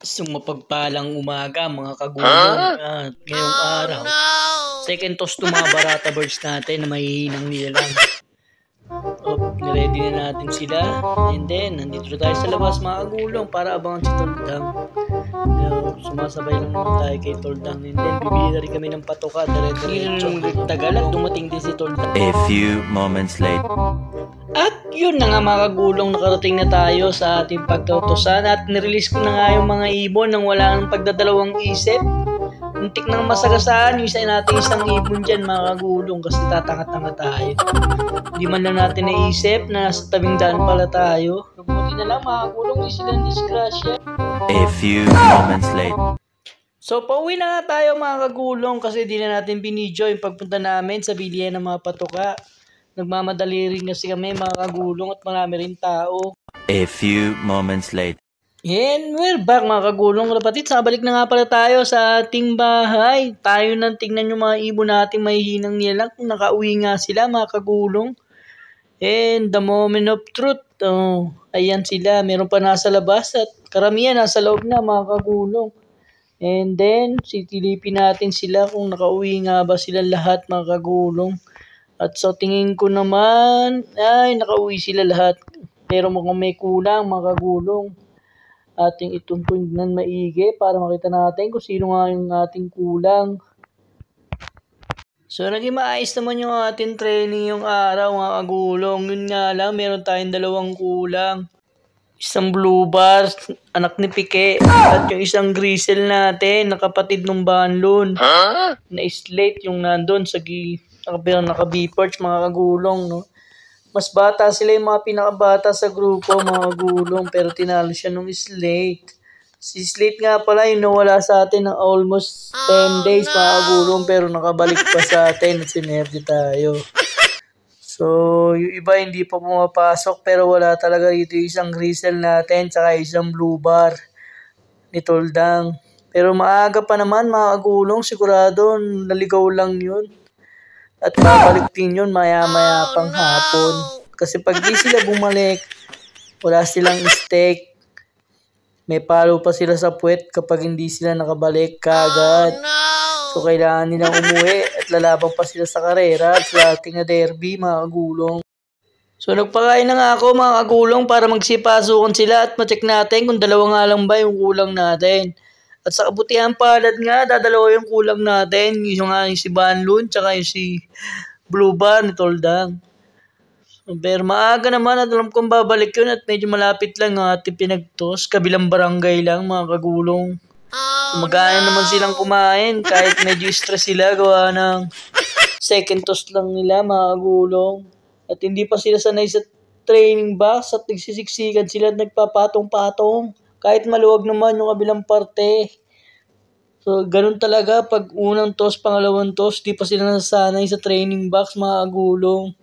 Isang mapagpalang umaga mga kagulong at ngayong araw. Second toast to mga Barata Birds natin na mahihinang nilalang. Niready na natin sila. And then, nandito tayo sa labas mga kagulong para abangan si Toldang. Sumasabay lang naman tayo kay Toldang. And then, bibili na rin kami ng patoka. Dire-diretso. Tagal at dumating din si Toldang. A few moments later. At yun na nga mga kagulong, nakarating na tayo sa ating pagtautosan at nirelease ko na nga yung mga ibon nang wala nang pagdadalawang isip. Muntik nang masagasaan yung isa natin isang ibon dyan mga kagulong kasi tatanga-tanga tayo. Hindi man lang natin naisip na nasa tabing daan pala tayo. Buti na lang mga kagulong, di sila disgrasya. A few moments later. So pauwi na nga tayo mga kagulong kasi di na natin binidyo yung pagpunta namin sa bilihan ng mga patoka. Nagmamadali rin kasi kami mga kagulong at marami rin tao. A few moments later. And we're back mga kagulong kapatid. Balik na nga pala tayo sa ating bahay. Tayo nang tingnan yung mga ibon natin mahihinang nilalang kung nakauwi nga sila mga kagulong. And the moment of truth. Ayan sila. Meron pa nasa labas at karamihan nasa loob na mga kagulong. And then sitilipin natin sila kung nakauwi nga ba sila lahat mga kagulong. At sa tingin ko naman, ay nakauwi sila lahat. Pero mukhang may kulang mga kagulong. Ating ituntungnan maigi para makita natin kung sino nga yung ating kulang. So naging maayos naman yung ating training yung araw mga kagulong. Yun nga lang, meron tayong dalawang kulang. Isang blue bar, anak ni Pike. At yung isang grizzle natin, nakapatid ng banlon. Na slate yung nandun sa naka-B-perch mga kagulong, no? Mas bata sila yung mga pinakabata sa grupo mga kagulong pero tinalo siya nung Slate. Si Slate nga pala yung nawala sa atin ng almost 10 days mga kagulong pero nakabalik pa sa atin at sinerdi tayo. So yung iba hindi pa pumapasok pero wala talaga dito isang grizzle natin tsaka isang blue bar ni Toldang. Pero maaga pa naman mga kagulong, sigurado naligaw lang yun. At babalik din yun maya-maya pang hapon. Kasi pag di sila bumalik, wala silang steak. May palo pa sila sa puwet kapag hindi sila nakabalik kagad. So kailangan nilang umuwi at lalabang pa sila sa karera at sa ating derby mga kagulong. So nagpakain na nga ako mga kagulong para magsipasukan sila at ma-check natin kung dalawa nga lang ba yung kulang natin. At sa kabutihan palad nga, dadalawa yung kulang natin. Yung nga yung si Banlon, tsaka yung si Blue Bar ni Toldang. Pero maaga naman at alam kong babalik yun at medyo malapit lang ang ating pinagtos. Kabilang barangay lang mga kagulong. Magana naman silang kumain kahit medyo stress sila gawa ng second toast lang nila mga kagulong. At hindi pa sila sanay sa training box at nagsisiksikan sila at nagpapatong-patong. Kahit maluwag naman yung kabilang parte. So, ganun talaga. Pag unang toss, pangalawang toss, di pa sila nasanay sa training box, mga kagulong.